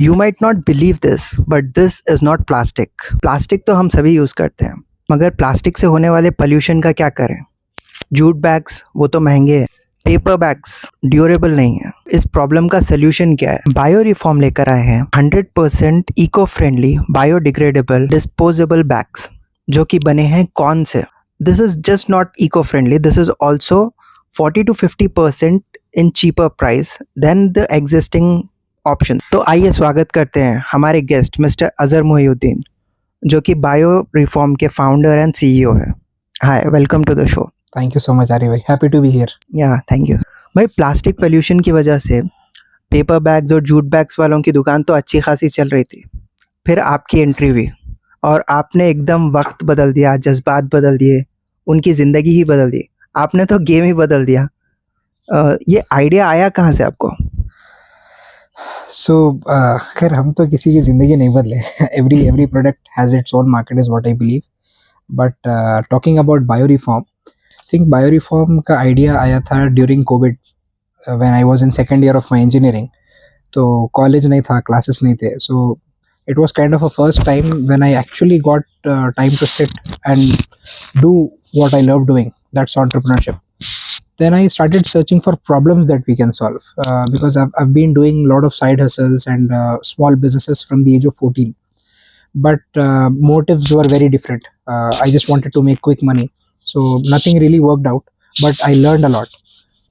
You might not believe this but this is not plastic. Plastic तो हम सभी use करते हैं, मगर प्लास्टिक से होने वाले पोल्यूशन का क्या करें। जूट बैग्स वो तो महंगे हैं, पेपर बैग्स ड्यूरेबल नहीं है। इस प्रॉब्लम का सोल्यूशन क्या है? बायो रिफॉर्म लेकर आए हैं 100% eco friendly biodegradable disposable bags जो कि बने हैं कौन से। This is just not eco friendly, this is also 40 to 50% in cheaper price than the existing option. तो आइए स्वागत करते हैं हमारे गेस्ट मिस्टर अजहर मोहिउद्दीन, जो कि बायो रिफॉर्म के फाउंडर एंड सीईओ है। Hi, welcome to the show. Thank you so much आरी भाई, happy to be here. Yeah thank you भाई। प्लास्टिक पोल्यूशन की वजह से पेपर बैग्स और जूट बैग्स वालों की दुकान तो अच्छी खासी चल रही थी, फिर आपकी एंट्री हुई और आपने एकदम वक्त बदल दिया, जज्बात बदल दिए, उनकी ज़िंदगी ही बदल दी। आपने तो गेम ही बदल दिया। ये आइडिया आया कहाँ से आपको? सो खैर हम तो किसी की ज़िंदगी नहीं बदले। Every product has its own market is what I believe. But talking about bio reform, I think bio reform का आइडिया आया था during covid, when I was in second year of my engineering. तो college नहीं था, classes नहीं थे, so it was kind of a first time when I actually got time to sit and do what I love doing. That's entrepreneurship. Then I started searching for problems that we can solve, because I've been doing a lot of side hustles and small businesses from the age of 14. But motives were very different. I just wanted to make quick money. So nothing really worked out, but I learned a lot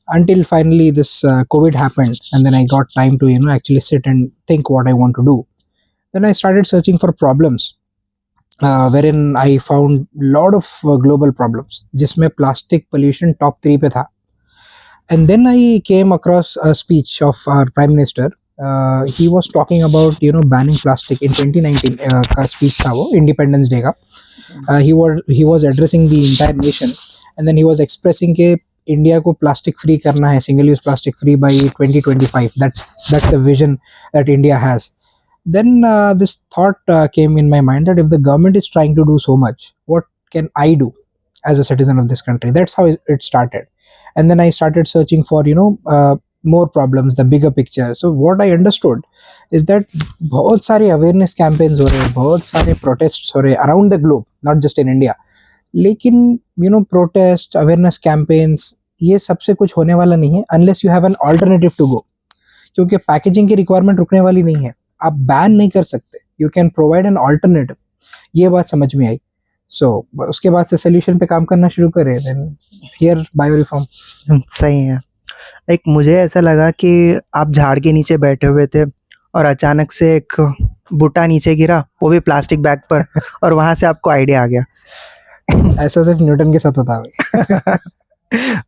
until finally this COVID happened. And then I got time to, actually sit and think what I want to do. Then I started searching for problems, wherein I found lot of global problems, जिसमें plastic pollution top 3 पे था. And then I came across a speech of our Prime Minister. He was talking about banning plastic in 2019 का speech था वो Independence Day का. He was addressing the entire nation, and then he was expressing कि India को plastic free करना है, single use plastic free by 2025. That's the vision that India has. Then this thought came in my mind that if the government is trying to do so much, what can I do as a citizen of this country? That's how it started. And then I started searching for more problems, the bigger picture. So what I understood is that बहुत सारे awareness campaigns हो रहे हैं, बहुत सारे protests हो रहे हैं around the globe, not just in India. लेकिन protest, awareness campaigns, ये सबसे कुछ होने वाला नहीं है unless you have an alternative to go. क्योंकि पैकेजिंग की रिक्वायरमेंट रुकने वाली नहीं है, आप बैन नहीं कर सकते, you can provide an alternative. ये बात समझ में आई। सो उसके बाद से सोल्यूशन पे काम करना शुरू करे, देन हियर बायो रिफॉर्म। सही है। लाइक मुझे ऐसा लगा कि आप झाड़ के नीचे बैठे हुए थे और अचानक से एक बूटा नीचे गिरा, वो भी प्लास्टिक बैग पर, और वहां से आपको आइडिया आ गया। ऐसा सिर्फ न्यूटन के साथ होता है।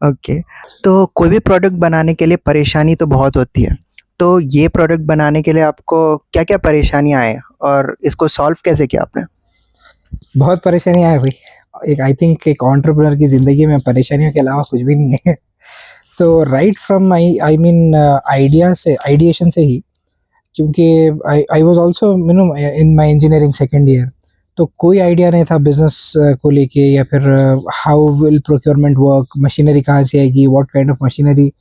ओके, तो कोई भी प्रोडक्ट बनाने के लिए परेशानी तो बहुत होती है, तो ये प्रोडक्ट बनाने के लिए आपको क्या क्या परेशानियां आए और इसको सॉल्व कैसे किया आपने? बहुत परेशानियां है भाई। आई थिंक एक एंटरप्रेन्योर की जिंदगी में परेशानियों के अलावा कुछ भी नहीं है। तो right from I mean ideation से ही, क्योंकि I was also in my engineering second year, तो कोई आइडिया नहीं था बिजनेस को लेके, या फिर how will procurement work, machinery कहाँ से आएगी, what kind of machinery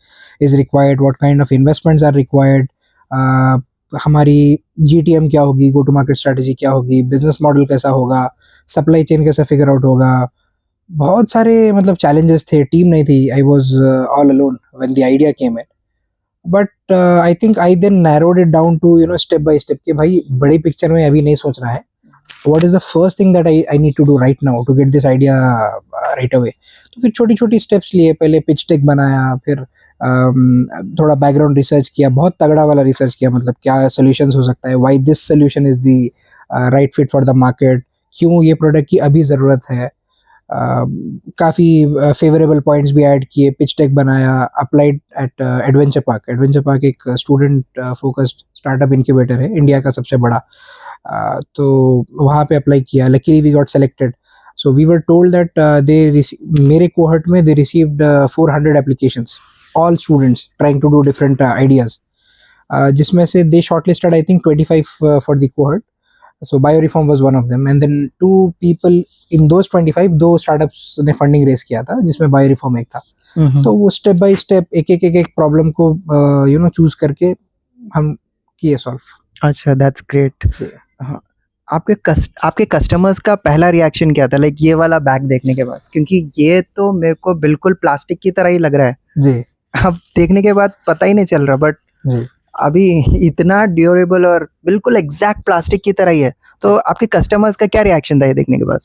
is required, what kind of investments are required, हमारी जीटीएम क्या होगी, गो टू मार्केट स्ट्रेटजी क्या होगी, बिजनेस मॉडल कैसा होगा, सप्लाई चेन कैसे फिगर आउट होगा। बहुत सारे चैलेंजेस थे, टीम नहीं थी, I was all alone when the idea came in. But I think I then narrowed it down to step by step कि भाई बड़ी पिक्चर में अभी नहीं सोचना है, what is the first thing that I need to do right now to get this idea right away. तो फिर छोटी छोटी स्टेप्स लिए, पहले पिच टेक बनाया, फिर थोड़ा बैकग्राउंड रिसर्च किया, बहुत तगड़ा वाला रिसर्च किया, क्या सोल्यूशंस हो सकता है, why this solution is the right fit for the market, क्यों ये प्रोडक्ट की अभी ज़रूरत है। काफ़ी फेवरेबल पॉइंट्स भी ऐड किए, पिच टेक बनाया, applied at adventure park. Adventure park एक स्टूडेंट फोकस्ड स्टार्टअप इनक्यूबेटर है, इंडिया का सबसे बड़ा। तो वहाँ पे अप्लाई किया, luckily we got selected. So we were told that मेरे कोहर्ट में they received 400 applications, all students trying to do different ideas, जिसमें से they shortlisted I think 25 for the cohort. So BioReform was one of them, and then two people in those 25, दो startups ने funding raise किया था, जिसमें BioReform एक था. तो वो step by step एक एक प्रॉब्लम को choose करके हम किए सॉल्व. अच्छा, दैट्स ग्रेट। जी। हाँ, आपके कस्टमर्स का पहला रिएक्शन क्या था लाइक ये वाला बैग देखने के बाद? क्योंकि ये तो मेरे को बिल्कुल प्लास्टिक की तरह ही लग रहा है। जी, अब देखने के बाद पता ही नहीं चल रहा, बट जी। अभी इतना ड्यूरेबल और बिल्कुल एग्जैक्ट प्लास्टिक की तरह ही है। तो आपके कस्टमर्स का क्या रिएक्शन था ये देखने के बाद?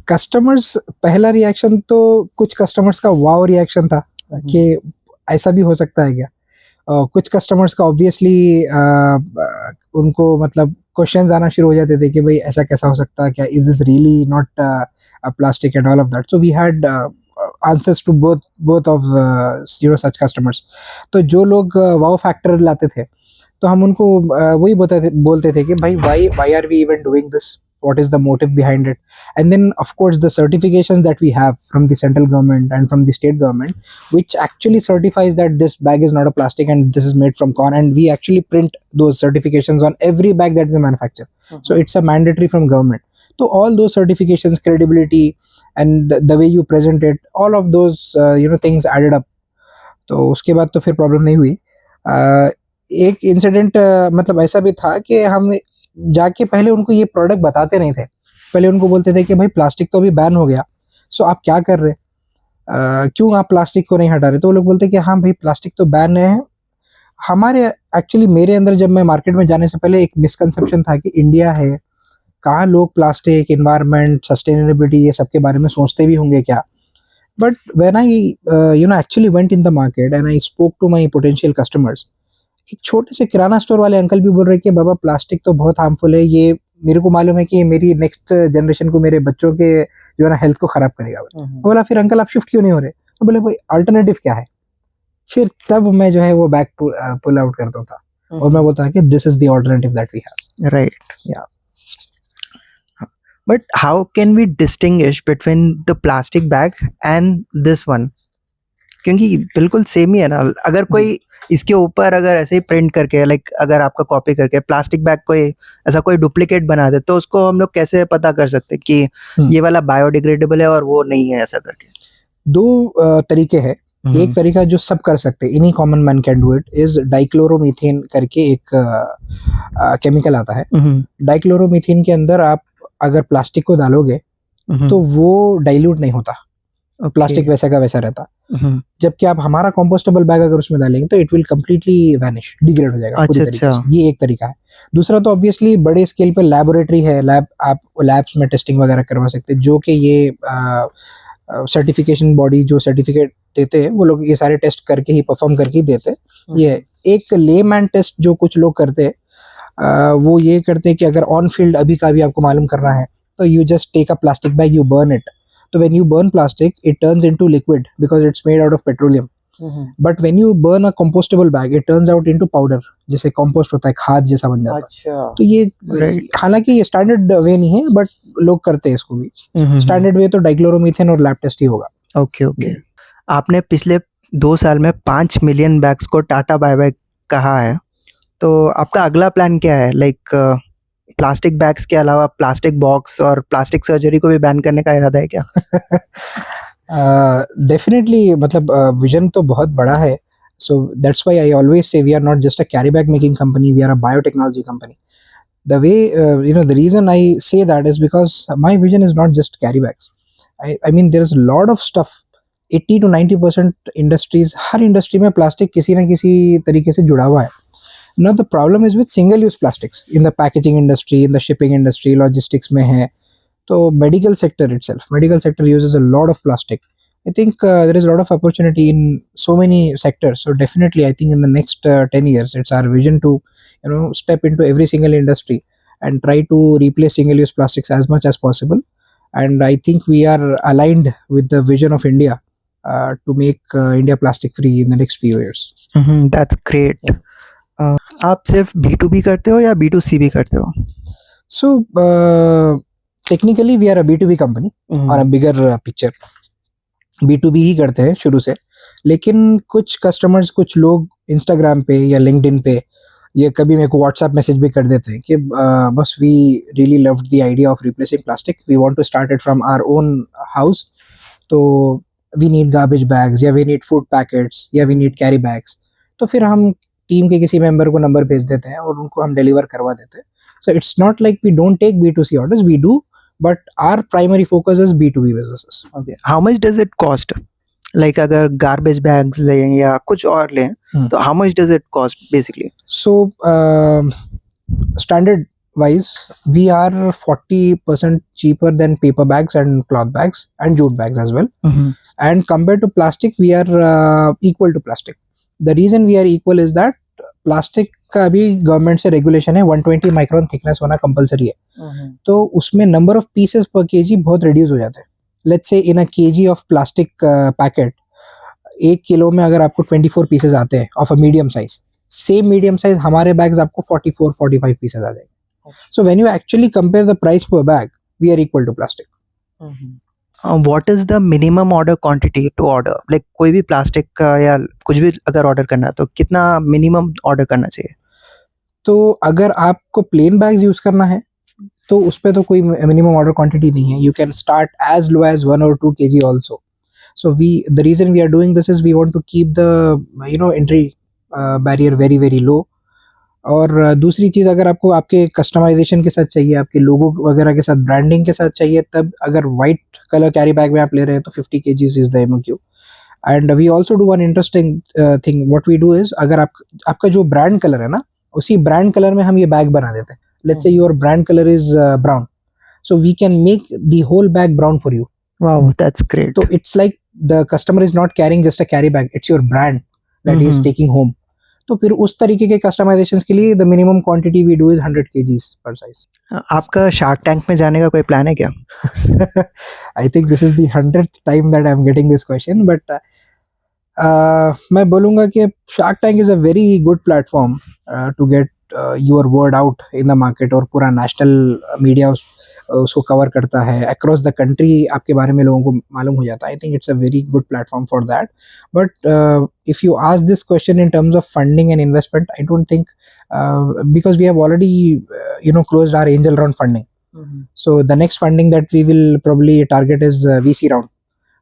कस्टमर्स पहला रिएक्शन तो कुछ कस्टमर्स का वाओ रिएक्शन था कि ऐसा भी हो सकता है क्या? कुछ कस्टमर्स का ऑब्वियसली उनको मतलब क्वेश्चंस आना शुरू हो जाते थे कि भाई ऐसा कैसा हो सकता है क्या? Is this really not a plastic and all of that? So we had answers to both of such customers. तो जो लोग वाओ फैक्टर लाते थे तो हम उनको वही बोलते थे कि भाई why are we even doing this, what is the motive behind it? And then of course the certifications that we have from the central government and from the state government, which actually certifies that this bag is not a plastic and this is made from corn, and we actually print those certifications on every bag that we manufacture. So it's a mandatory from government. So all those certifications, credibility, and the way you present it, all of those things added up. तो उसके बाद तो फिर problem नहीं हुई। एक incident मतलब ऐसा भी था कि हम जाके पहले उनको ये प्रोडक्ट बताते नहीं थे। पहले उनको बोलते थे कि भाई प्लास्टिक तो अभी बैन हो गया, सो आप क्या कर रहे हैं? क्यों आप प्लास्टिक को नहीं हटा रहे? तो वो लोग बोलते कि हाँ भाई प्लास्टिक तो बैन है। हमारे एक्चुअली मेरे अंदर जब मैं मार्केट में जाने से पहले एक मिसकंसेप्शन था कि इंडिया है, कहाँ लोग प्लास्टिक, एनवायरनमेंट, सस्टेनेबिलिटी ये सब के बारे में सोचते भी होंगे क्या? But when I actually went in the market and I spoke to my potential customers, एक छोटे से किराना स्टोर वाले अंकल भी बोल रहे कि बाबा प्लास्टिक तो बहुत हार्मफुल है, ये मेरे को मालूम है कि ये मेरी नेक्स्ट जनरेशन को, मेरे बच्चों के जो है ना हेल्थ को खराब करेगा। मैं बोला फिर अंकल आप शिफ्ट क्यों नहीं हो रहे? तो बोले भाई अल्टरनेटिव क्या है? फिर तब मैं जो है वो बैग पुल आउट करता था और मैं बोलता कि this is the alternative that we have. Right. Yeah but how can we distinguish between the plastic bag and this one? क्योंकि बिल्कुल सेम ही है ना। अगर कोई इसके ऊपर अगर ऐसे ही प्रिंट करके लाइक अगर आपका कॉपी करके प्लास्टिक बैग कोई ऐसा कोई डुप्लीकेट बना दे तो उसको हम लोग कैसे पता कर सकते हैं कि ये वाला बायोडिग्रेडेबल है और वो नहीं है ऐसा करके? दो तरीके हैं। एक तरीका जो सब कर सकते हैं, any common man can do it, is dichloromethane करके एक केमिकल आता है। डाइक्लोरोमीथेन के अंदर आप अगर प्लास्टिक को डालोगे तो वो डाइल्यूट नहीं होता, प्लास्टिक वैसा का वैसा रहता। जबकि आप हमारा कंपोस्टेबल बैग अगर उसमें डालेंगे तो it will completely vanish, degrade हो जाएगा पूरी तरीके से। ये एक तरीका है। दूसरा तो ऑब्वियसली बड़े स्केल पे लैबोरेटरी है, लैब, आप लैब्स में टेस्टिंग वगैरह करवा सकते हैं, जो कि ये सर्टिफिकेशन बॉडी जो सर्टिफिकेट देते हैं वो लोग ये सारे टेस्ट करके ही, परफॉर्म करके ही देते हैं। ये एक लेमैन टेस्ट जो कुछ लोग करते हैं, वो ये करते हैं कि अगर ऑन फील्ड अभी का भी आपको मालूम करना है तो you just take a plastic bag, you burn it. So when you burn plastic, it turns into liquid because it's made out of petroleum. But when you burn a compostable bag, it turns out into powder, जैसे compost होता है, खाद जैसा बन जाता है। अच्छा। तो ये हालांकि ये स्टैंडर्ड वे नहीं है, बट लोग करते हैं इसको भी। स्टैंडर्ड वे तो डाइक्लोरोमीथेन और लैब टेस्ट ही होगा। Okay okay. आपने पिछले 2 साल में 5 मिलियन बैग्स को टाटा बाय बाय कहा है, तो आपका अगला प्लान क्या है? लाइक प्लास्टिक बैग्स के अलावा प्लास्टिक बॉक्स और प्लास्टिक सर्जरी को भी बैन करने का इरादा है क्या? डेफिनेटली मतलब विजन तो बहुत बड़ा है। So that's why I always say we are not just a carry bag making company, we are a biotechnology company. The way the reason I say that is because my vision is not just carry bags. I mean there is a lot of stuff. 80 to 90% industries, her industry में plastic किसी ना किसी तरीके से जुड़ा हुआ है। Now the problem is with single use plastics in the packaging industry, in the shipping industry, logistics में है। तो medical sector itself, medical sector uses a lot of plastic. I think there is a lot of opportunity in so many sectors. So definitely I think in the next 10 years it's our vision to step into every single industry and try to replace single use plastics as much as possible. And I think we are aligned with the vision of India to make India plastic free in the next few years. That's great. आप सिर्फ B2B करते हो या B2C भी करते हो? So technically we are a B2B company on a bigger picture. B2B ही करते हैं शुरू से, लेकिन कुछ कस्टमर्स, कुछ लोग इंस्टाग्राम पे या लिंक्डइन पे ये कभी मेरे को व्हाट्सएप मैसेज भी कर देते हैं कि बस we really loved the idea of replacing plastic, we want to start it from our own house, तो वी नीड गार्बेज बैग्स या वी नीड फूड पैकेट्स या वी नीड कैरी बैग्स। तो फिर हम टीम के किसी मेंबर को number भेज देते हैं और उनको हम डिलीवर करवा देते हैं. So it's not like we don't take B2C orders, we do, but our primary focus is B2B businesses. Okay. How much does it cost? Like अगर garbage bags लें या कुछ और लें तो how much does it cost basically? So standard wise, we are 40% cheaper than paper bags and cloth bags and jute bags as well. And compared to plastic, we are equal to plastic. The reason we are equal is that plastic का अभी government से regulation है 120 micron thickness होना compulsory है. तो उसमें number of pieces पर KG बहुत रिड्यूस हो जाते हैं. Let's say in a KG of plastic packet 1 kilo में अगर आपको 24 पीसेस आते हैं of a medium size, same medium size हमारे बैग्स आपको 44-45 पीसेस आ जाएंगे. So when you actually compare the price per bag, we are equal to plastic. What is the minimum order quantity to order? Like कोई भी plastic का या कुछ भी अगर ऑर्डर करना है तो कितना मिनिमम ऑर्डर करना चाहिए? तो अगर आपको प्लेन बैग्स यूज करना है तो उस पे तो कोई मिनिमम ऑर्डर क्वांटिटी नहीं है. You can start as low as 1 or 2 kg also. So the reason we are doing this is we want to keep the entry barrier very very low. और दूसरी चीज़, अगर आपको आपके कस्टमाइजेशन के साथ चाहिए, आपके लोगो वगैरह के साथ ब्रांडिंग के साथ चाहिए, तब अगर वाइट कलर कैरी बैग में आप ले रहे हैं तो 50 kgs is the MOQ. And we also do one interesting thing. What we do is, अगर आपका जो ब्रांड कलर है ना, उसी ब्रांड कलर में हम ये बैग बना देते हैं. लेट्स से your brand colour is brown, so we can make the whole bag brown for you. Wow, that's great. So it's like the customer is not carrying just a carry bag, it's your brand that he is taking home. तो फिर उस तरीके के customisations के लिए the minimum quantity we do is 100 kgs per size. आपका shark tank में जाने का कोई प्लान है क्या? I think this is the 100th time that I'm getting this question, but मैं बोलूँगा कि shark tank is a very good platform to get your word out in the market. और पूरा national media उसको cover करता है, across the country आपके बारे में लोगों को मालूम हो जाता है. I think it's a very good platform for that. But if you ask this question in terms of funding and investment, I don't think, because we have already closed our angel round funding. So the next funding that we will probably target is VC round.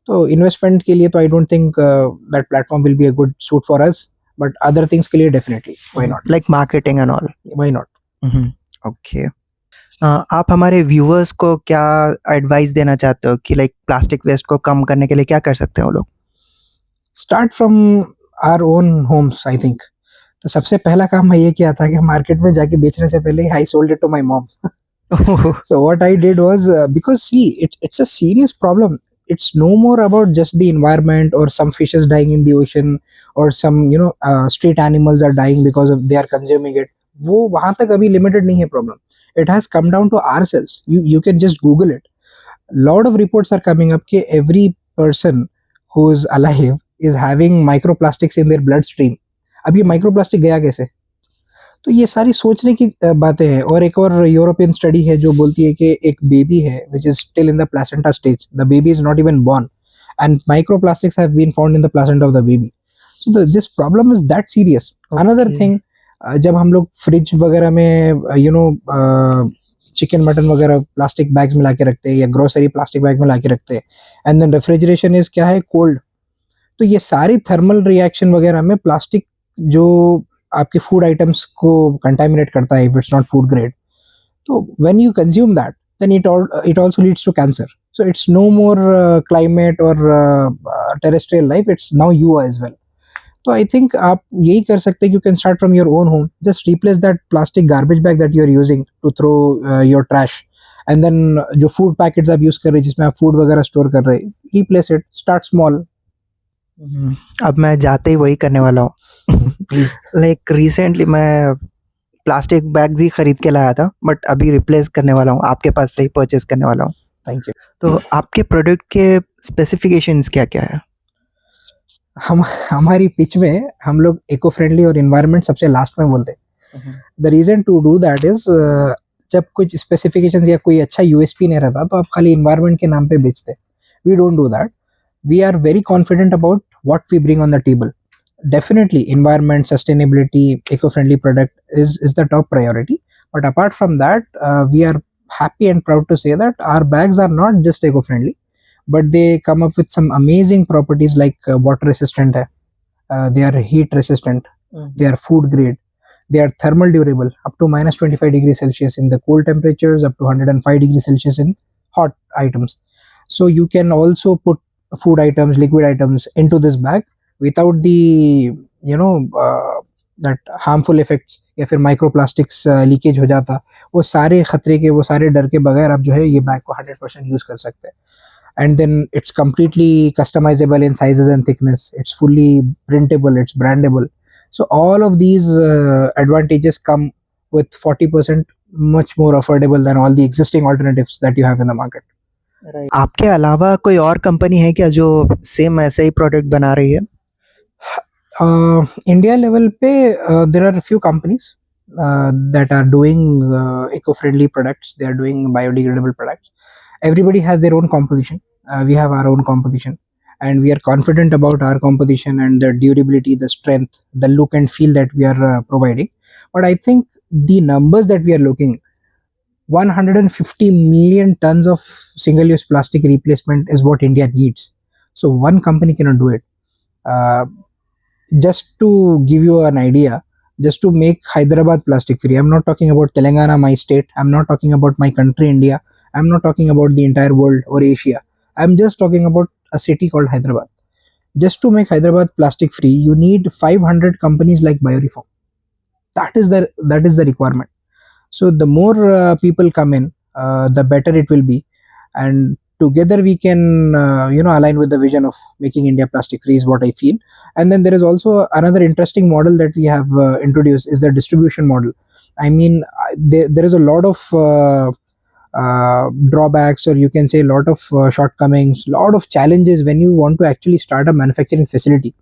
तो investment के लिए तो I don't think that platform will be a good suit for us, but other things के लिए definitely why not, like marketing and all, why not. Okay. आप हमारे viewers को क्या एडवाइस देना चाहते हो कि लाइक प्लास्टिक वेस्ट को कम करने के लिए क्या कर सकते हैं वो लोग? Start from our own homes. I think तो सबसे पहला काम मैं ये किया था कि मार्केट में जाके बेचने से पहले I sold it to my mom. So what I did was, because see it's a serious problem. It's no more about just the environment or some fishes dying in the ocean or some street animals are dying because of they are consuming it. वो वहाँ तक अभी limited नहीं है problem. It has come down to ourselves. You can just Google it. Lot of reports are coming up कि every person who is alive is having microplastics in their bloodstream. अब ये microplastic गया कैसे? तो ये सारी सोचने की बातें हैं. और एक और यूरोपियन स्टडी है जो बोलती है कि एक बेबी है which is still in the placenta stage, the baby is not even born and microplastics have been found in the placenta of the baby. So this problem is that serious. Another thing, जब हम लोग fridge वगैरह में chicken mutton वगैरह plastic bags में ला के रखते हैं या ग्रोसरी प्लास्टिक बैग में ला के रखते हैं, एंड देन रेफ्रिजरेशन इज क्या है, कोल्ड. तो ये सारी थर्मल रिएक्शन वगैरह में प्लास्टिक जो आपके फूड आइटम्स को कंटामिनेट करता है, if it's not food grade. तो when you consume that then it also leads to cancer. So it's no more climate और terrestrial life, it's now you as well. तो I think आप यही कर सकते हैं. You can start from your own home. Just replace that plastic garbage bag that you are using to throw your trash, and then जो food packets आप use कर रहे हैं जिसमें आप फूड वगैरह स्टोर कर रहे हैं, रिप्लेस इट. Start small. अब मैं जाते ही वही करने वाला हूँ. लाइक रिसेंटली मैं प्लास्टिक बैग्स ही खरीद के लाया था, बट अभी रिप्लेस करने वाला हूँ, आपके पास से ही परचेज करने वाला हूँ. Thank you. तो आपके प्रोडक्ट के स्पेसिफिकेशंस क्या क्या है? हमारी पिच में हम लोग इको फ्रेंडली और इन्वायरमेंट सबसे लास्ट में बोलते हैं. The reason to do that is, जब कुछ स्पेसिफिकेशंस या कोई अच्छा USP नहीं रहता तो आप खाली इन्वायरमेंट के नाम पे बेचते. We don't do that. We are very confident about what we bring on the table. Definitely environment, sustainability, eco-friendly product is the top priority, but apart from that, we are happy and proud to say that our bags are not just eco-friendly, but they come up with some amazing properties like water resistant, they are heat resistant, they are food grade, they are thermal durable up to minus 25 degrees Celsius in the cold temperatures, up to 105 degrees Celsius in hot items. So you can also put food items, liquid items into this bag without the that harmful effects या फिर microplastics leakage हो जाता, वो सारे खतरे के, वो सारे डर के बगैर आप जो है ये बैग को 100% यूज कर सकते हैं. And then it's completely customizable in sizes and thickness, it's fully printable, it's brandable. So all of these advantages come with 40% much more affordable than all the existing alternatives that you have in the market. आपके अलावा कोई और company है क्या जो same ऐसे ही product बना रही है? India level पे there are a few companies that are doing eco-friendly products, they are doing biodegradable products. Everybody has their own composition, we have our own composition, and we are confident about our composition and the durability, the strength, the look and feel that we are providing. But I think the numbers that we are looking, 150 million tons of single use plastic replacement is what India needs. So one company cannot do it. Just to give you an idea, just to make Hyderabad plastic free, I'm not talking about Telangana, my state, I'm not talking about my country India, I'm not talking about the entire world or Asia, I'm just talking about a city called Hyderabad. Just to make Hyderabad plastic free, you need 500 companies like Bioreform. That is the requirement. So the more people come in, the better it will be, and together we can align with the vision of making India plastic free is what I feel. And then there is also another interesting model that we have introduced, is the distribution model. I mean, there is a lot of drawbacks, or you can say a lot of shortcomings, lot of challenges when you want to actually start a manufacturing facility.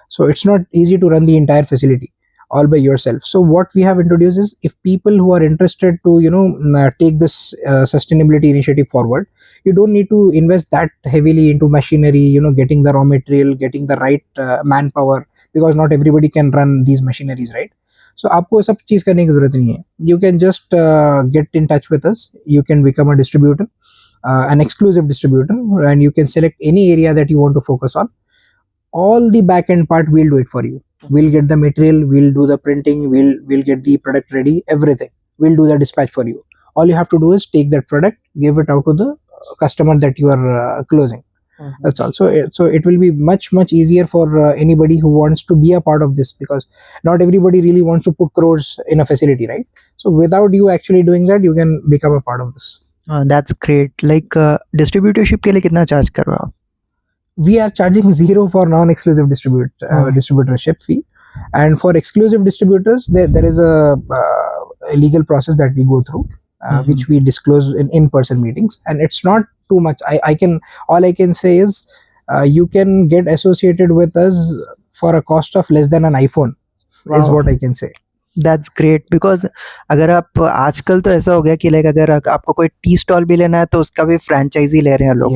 So it's not easy to run the entire facility all by yourself. So what we have introduced is, if people who are interested to take this sustainability initiative forward, you don't need to invest that heavily into machinery, getting the raw material, getting the right manpower, because not everybody can run these machineries, right? So आपको सब चीज करने की जरूरत नहीं है. You can just get in touch with us, you can become a distributor, an exclusive distributor, and you can select any area that you want to focus on. All the back end part we'll do it for you. We'll get the material, we'll do the printing, we'll get the product ready, everything. We'll do the dispatch for you. All you have to do is take that product, give it out to the customer that you are closing. That's all. So it will be much easier for anybody who wants to be a part of this, because not everybody really wants to put crores in a facility, right? So without you actually doing that, you can become a part of this. That's great. Like distributorship के लिए कितना charge कर रहे हो आप? We are charging zero for non-exclusive distributorship fee, and for exclusive distributors there is a legal process that we go through, which we disclose in in-person meetings, and it's not too much. All I can say is you can get associated with us for a cost of less than an iPhone. Is what I can say. That's great, because अगर आप आजकल तो ऐसा हो गया कि like अगर आपको कोई टी स्टॉल भी लेना है तो उसका भी फ्रेंचाइजी ले रहे हैं लोग,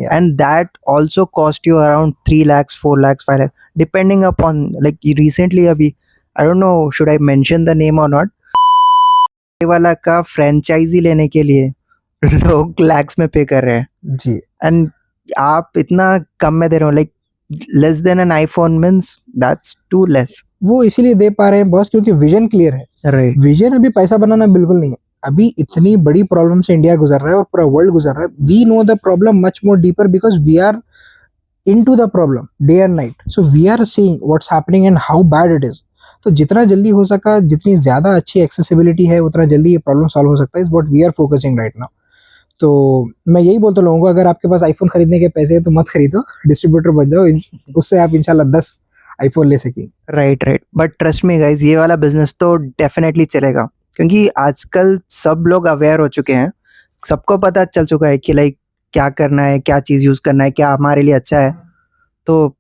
and that also cost you around 3 lakhs 4 lakhs 5 lakhs depending upon like recently अभी I don't know should I mention the name or not, वाला का फ्रेंचाइजी लेने के लिए लोग लैक्स में पे कर रहे हैं जी, एंड आप इतना कम में दे रहे हो, like less than an iPhone means that's too less. वो इसीलिए दे पा रहे हैं बॉस, क्योंकि विजन क्लियर है. राइट. विजन अभी पैसा बनाना बिल्कुल नहीं है. अभी इतनी बड़ी प्रॉब्लम से इंडिया गुजर रहा है और पूरा वर्ल्ड गुजर रहा है. We know the problem much more deeper because we are into the problem day and night. So we are seeing what's happening and how bad it is. तो जितना जल्दी हो सका, जितनी ज्यादा अच्छी एक्सेसिबिलिटी है, उतना जल्दी ये प्रॉब्लम सॉल्व हो सकता है. Is what we are focusing right now. तो मैं यही बोलता हूँ लोगों को, अगर आपके पास आईफोन खरीदने के पैसे हैं तो मत खरीदो, डिस्ट्रीब्यूटर बन जाओ, उससे आप इंशाल्लाह 10 आईफोन ले सकेंगे. Right. But trust me guys, ये वाला बिजनेस तो डेफिनेटली चलेगा, क्योंकि आजकल सब लोग अवेयर हो चुके हैं, सबको पता चल चुका है कि लाइक क्या करना है, क्या चीज़ यूज़ करना है, क्या हमारे लिए अच्छा है. तो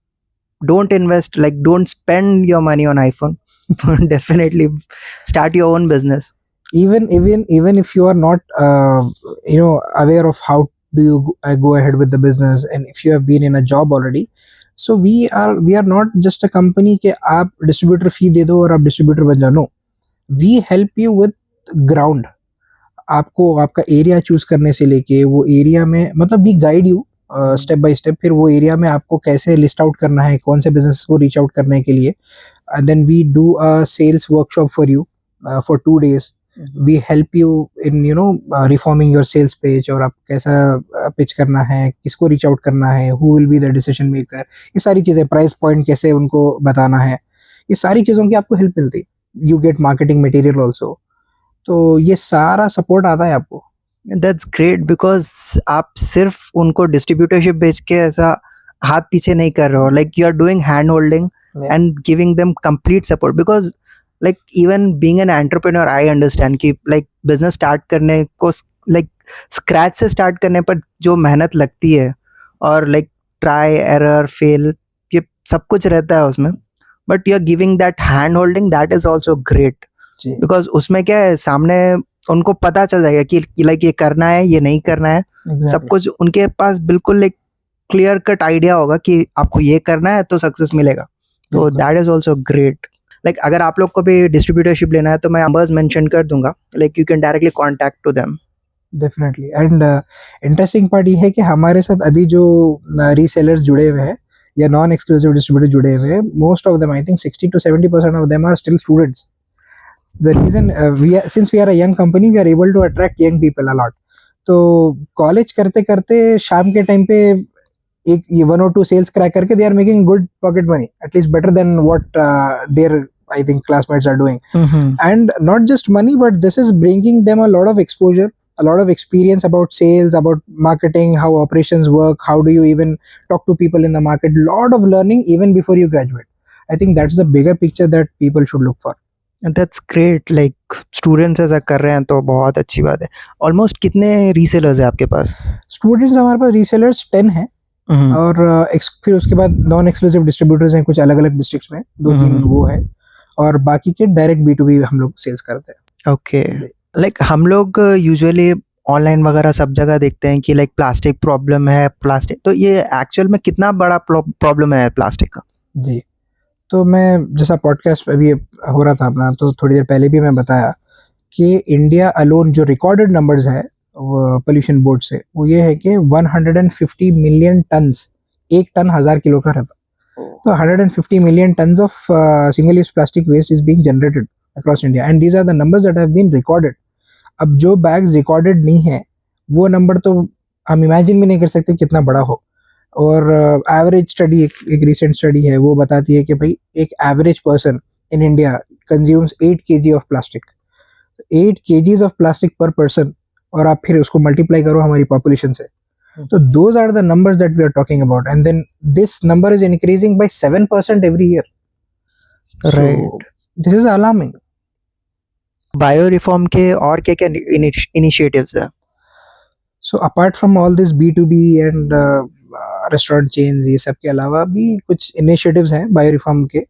don't invest, like don't spend your money on iPhone. Definitely start your own business. Even if you are not aware of how do you go ahead with the business, and if you have been in a job already, so we are not just a company के आप distributor fee दे दो और आप distributor बन जाओ. No, we help you with ground. आपको आपका area choose करने से लेके वो एरिया में, मतलब we guide you step by step. फिर वो एरिया में आपको कैसे लिस्ट आउट करना है, कौन से बिजनेस को रीच आउट करने के लिए, and then we do a sales workshop for you for 2 days. We help you in reforming your sales page, और आप कैसा पिच करना है, किसको रीच आउट करना है, who will be the decision maker, ये सारी चीज़ें, प्राइस पॉइंट कैसे उनको बताना है, ये सारी चीज़ों की आपको हेल्प मिलती है. You get marketing material also. तो ये सारा सपोर्ट आता है आपको. दैट्स ग्रेट बिकॉज आप सिर्फ उनको डिस्ट्रीब्यूटरशिप बेच के ऐसा हाथ पीछे नहीं कर रहे हो, like you are doing hand holding and giving them complete support because like even being an entrepreneur I understand कि like business start करने को like scratch से start करने पर जो मेहनत लगती है और like try error fail ये सब कुछ रहता है उसमें, but you are giving that hand holding, that is also great ji. because उसमें क्या है, सामने उनको पता चल जाएगा कि like ये करना है ये नहीं करना है, सब कुछ उनके पास बिल्कुल एक क्लियर कट आइडिया होगा कि आपको ये करना है तो सक्सेस मिलेगा. तो that is also great. Like अगर आप लोग को भी डिस्ट्रीब्यूटरशिप लेना है तो मैं नंबर्स मेंशन कर दूंगा, like you can directly contact to them. Definitely. And interesting part ये है कि हमारे साथ अभी जो रीसेलर्स जुड़े हुए हैं या नॉन एक्सक्लूसिव डिस्ट्रीब्यूटर जुड़े हुए हैं, most of them, I think 60 to 70% of them are still students. The reason since we are a young company, we are able to attract young people a lot. तो college करते करते शाम के time पे एक 1 or 2 सेल्स क्रैक करके they are making good pocket money, at least better than what their I think classmates are doing. And not just money, but this is bringing them a lot of exposure, a lot of experience about sales, about marketing, how operations work, how do you even talk to people in the market, lot of learning even before you graduate. I think that's the bigger picture that people should look for. That's great. Like students ऐसा कर रहे हैं तो बहुत अच्छी बात है. Almost कितने रीसेलर्स है आपके पास? स्टूडेंट्स हमारे पास रीसेलर्स 10 हैं. और फिर उसके बाद नॉन एक्सक्लूसिव डिस्ट्रीब्यूटर्स हैं कुछ अलग अलग डिस्ट्रिक्ट्स में, 2-3 वो है, और बाकी के डायरेक्ट B2B हम लोग सेल्स करते हैं. ओके. लाइक हम लोग यूजुअली ऑनलाइन वगैरह सब जगह देखते हैं कि लाइक प्लास्टिक प्रॉब्लम है, प्लास्टिक, तो ये एक्चुअल में कितना बड़ा प्रॉब्लम है प्लास्टिक का? जी. तो मैं जैसा पॉडकास्ट अभी हो रहा था अपना, तो थोड़ी देर पहले भी मैं बताया कि इंडिया अलोन जो रिकॉर्डेड नंबर्स है पोल्यूशन बोर्ड से, वो ये है कि 150 मिलियन टन्स, 1 टन 1000 किलो का रहता. तो 150 million tons of single use plastic waste is being generated across India, and these are the numbers that have been recorded. अब जो बैग्स रिकॉर्डेड नहीं है वो नंबर तो हम इमेजिन भी नहीं कर सकते कितना बड़ा हो. और एवरेज स्टडी, एक रिसेंट स्टडी है, वो बताती है कि भाई एक average person in India consumes 8 kg of plastic. 8 kgs of plastic पर पर्सन, और आप फिर उसको मल्टीप्लाई करो हमारी पॉपुलेशन से, तो those are the numbers that we are talking about, and then this number is increasing by 7% every year. Right. This is alarming. Bio reform के और क्या क्या इनिशिएटिव्स है? So apart from all this B2B and restaurant chains, ये सब के अलावा भी कुछ इनिशिएटिव्स हैं बायो रिफॉर्म के.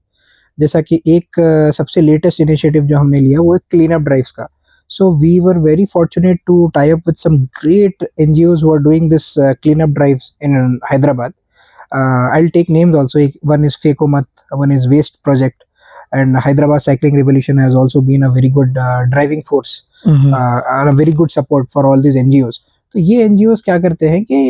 जैसा कि एक सबसे लेटेस्ट इनिशिएटिव जो हमने लिया वो है क्लीन अप ड्राइव्स का. So we were very fortunate to tie up with some great NGOs who are doing this cleanup drives in Hyderabad. I'll take names also. One is Fekomat, one is Waste Project, and Hyderabad Cycling Revolution has also been a very good driving force and a very good support for all these NGOs. तो ये NGOs क्या करते हैं कि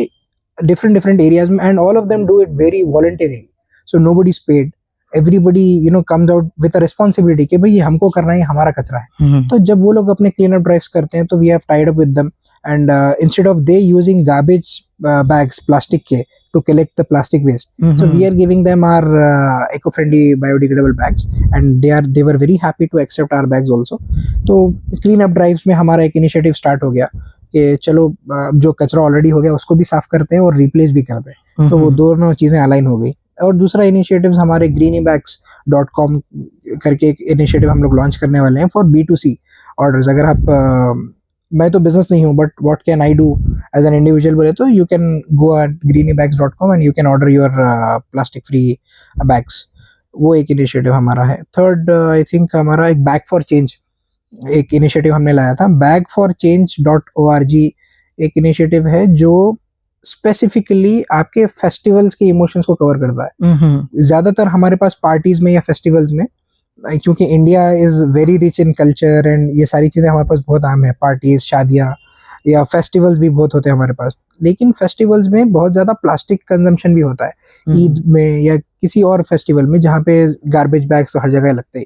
different areas में, and all of them do it very voluntarily. So nobody's paid. Everybody comes out with a responsibility कि भाई ये हमको करना है, हमारा कचरा है. तो जब वो लोग अपने क्लीन अप ड्राइव्स करते हैं तो we have tied up with them, and instead of they using garbage bags plastic के to collect the plastic waste, so we are giving them our eco friendly biodegradable bags, and they were very happy to accept our bags also. तो clean up drives में हमारा एक initiative start हो गया कि चलो जो कचरा ऑलरेडी हो गया उसको भी साफ करते हैं और रिप्लेस भी करते हैं. तो वो दोनों चीज़ें अलाइन हो गई. और दूसरा इनिशिएटिव हमारे greenybags.com करके एक इनिशिएटिव हम लोग लॉन्च करने वाले हैं फॉर B2C ऑर्डर्स. अगर आप मैं तो बिजनेस नहीं हूँ, but what can I do as an individual बोले तो you can go at greenybags.com and you can order your plastic free bags. वो एक इनिशिएटिव हमारा है. थर्ड आई थिंक हमारा एक बैग फॉर चेंज एक इनिशिएटिव हमने लाया था. bagforchange.org एक इनिशिएटिव है जो स्पेसिफिकली आपके फेस्टिवल्स के इमोशंस को कवर करता है. ज्यादातर हमारे पास पार्टीज में या फेस्टिवल्स में, क्योंकि India is very rich in culture and ये सारी चीजें हमारे पास बहुत आम है, पार्टीज, शादियाँ, या फेस्टिवल्स भी बहुत होते हैं हमारे पास, लेकिन फेस्टिवल्स में बहुत ज़्यादा प्लास्टिक कंजम्पशन भी होता है। ईद में या किसी और फेस्टिवल में जहाँ पे गार्बेज बैग्स तो हर जगह लगते हैं,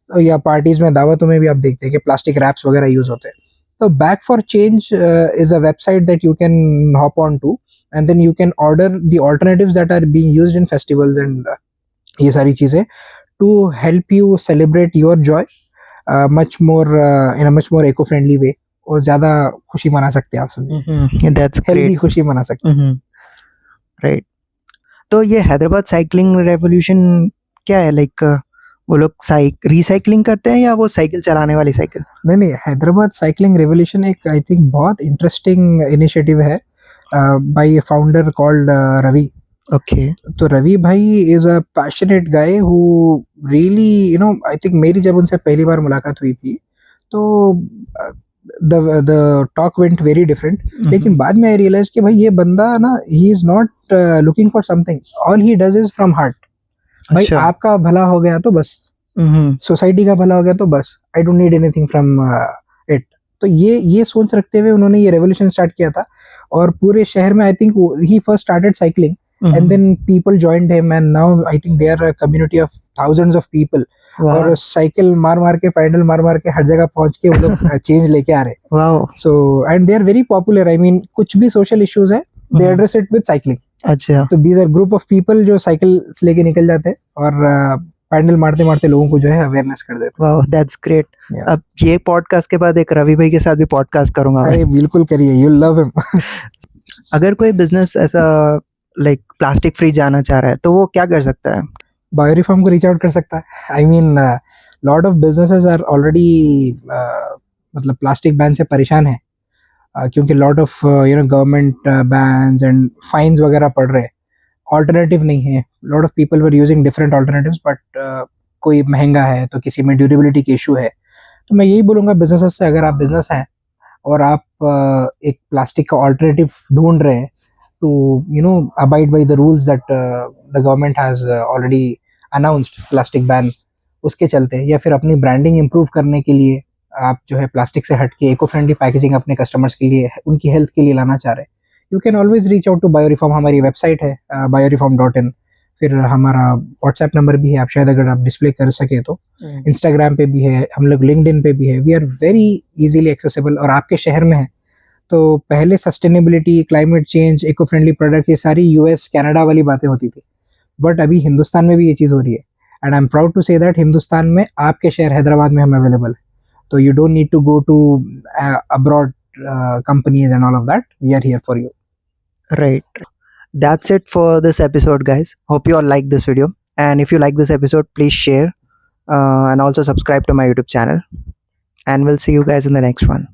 तो या पार्टीज में, दावतों में भी आप देखते हैं कि प्लास्टिक रैप्स वगैरह यूज होते हैं। तो bag for change is a website that you can hop on to, and then you can order the alternatives that are being used in festivals and ये सारी चीज़ें to help you celebrate your joy much more in a much more eco friendly way, और ज़्यादा खुशी मना सकते हैं आप सब, दैट्स हेल्दी ग्रेट। खुशी मना सकते हैं। राइट। तो ये हैदराबाद साइकिलिंग रेवोल्यूशन क्या है? लाइक वो लोग रिसाइकलिंग करते हैं या वो साइकिल चलाने वाली साइकिल? नहीं नहीं, हैदराबाद साइकिलिंग रेवोल्यूशन एक आई थिंक बहुत इंटरेस्टिंग इनिशिएटिव है by a founder called Ravi. Okay. तो रवि भाई is a passionate guy who really you know, I think मेरी जब उनसे पहली बार मुलाकात हुई थी तो the talk went very different, लेकिन बाद में आई रियलाइज कि भाई ये बंदा ना, he is not looking for something, all he does is from heart. भाई अच्छा। आपका भला हो गया तो बस, सोसाइटी का भला हो गया तो बस, I don't need anything from it. तो ये सोच रखते हुए उन्होंने ये रेवोल्यूशन स्टार्ट किया था, और पूरे शहर में I think he first started cycling, and then people joined him, and now I think they are a community of thousands of people, और साइकिल मार मार के, पैडल मार मार के हर जगह पहुंच के वो लोग चेंज लेके आ रहे हैं। Wow. So and they are very popular, I mean कुछ भी सोशल इश्यूज है they address it with cycling. अच्छा। तो these are group of people जो साइकिल लेके निकल जाते हैं और पैडल मारते मारते लोगों को जो है अवेयरनेस कर देते वाओ, दैट्स ग्रेट। Yeah. अब ये पॉडकास्ट के बाद एक रवि भाई के साथ भी पॉडकास्ट करूंगा हैं। मैं। अरे बिल्कुल करिए, यू लव हिम। अगर कोई बिजनेस ऐसा लाइक प्लास्टिक फ्री जाना चाह रहा है तो वो क्या कर सकता है? बायोरिफॉर्म को रीच आउट कर सकता है। I mean lot of businesses are already मतलब प्लास्टिक बैन से परेशान है, क्योंकि lot of you know government bans and fines वगैरह पड़ रहे हैं, ऑल्टरनेटिव नहीं है। Lot of people were using different alternatives, but कोई महंगा है तो किसी में ड्यूरेबिलिटी की इशू है। तो मैं यही बोलूँगा बिजनेसेस से, अगर आप बिजनेस हैं और आप एक प्लास्टिक का ऑल्टरनेटिव ढूंढ रहे हैं to you know abide by the rules that the government has already announced, plastic ban, उसके चलते, या फिर अपनी ब्रांडिंग इंप्रूव करने के लिए आप जो है प्लास्टिक से हट के इको फ्रेंडली पैकेजिंग अपने कस्टमर्स के लिए, उनकी हेल्थ के लिए लाना चाह रहे हैं, you can always reach out to BioReform. हमारी वेबसाइट है bioriform.in, फिर हमारा व्हाट्सएप नंबर भी है, आप शायद अगर आप डिस्प्ले कर सके तो। इंस्टाग्राम पे भी है हम लोग, लिंक्डइन पे भी है, we are very easily accessible. और आपके शहर में है तो पहले sustainability, climate change, eco friendly product, ये सारी यूएस कनाडा वाली बातें होती थी, बट अभी हिंदुस्तान में भी ये चीज़ हो रही है, and I am proud to say that Hindustan में आपके शहर हैदराबाद में हम अवेलेबल है। तो you don't need to go to abroad companies and all of that. We are here for you. Right. That's it for this episode, guys. Hope you all like this video. And if you like this episode, please share and also subscribe to my YouTube channel. And we'll see you guys in the next one.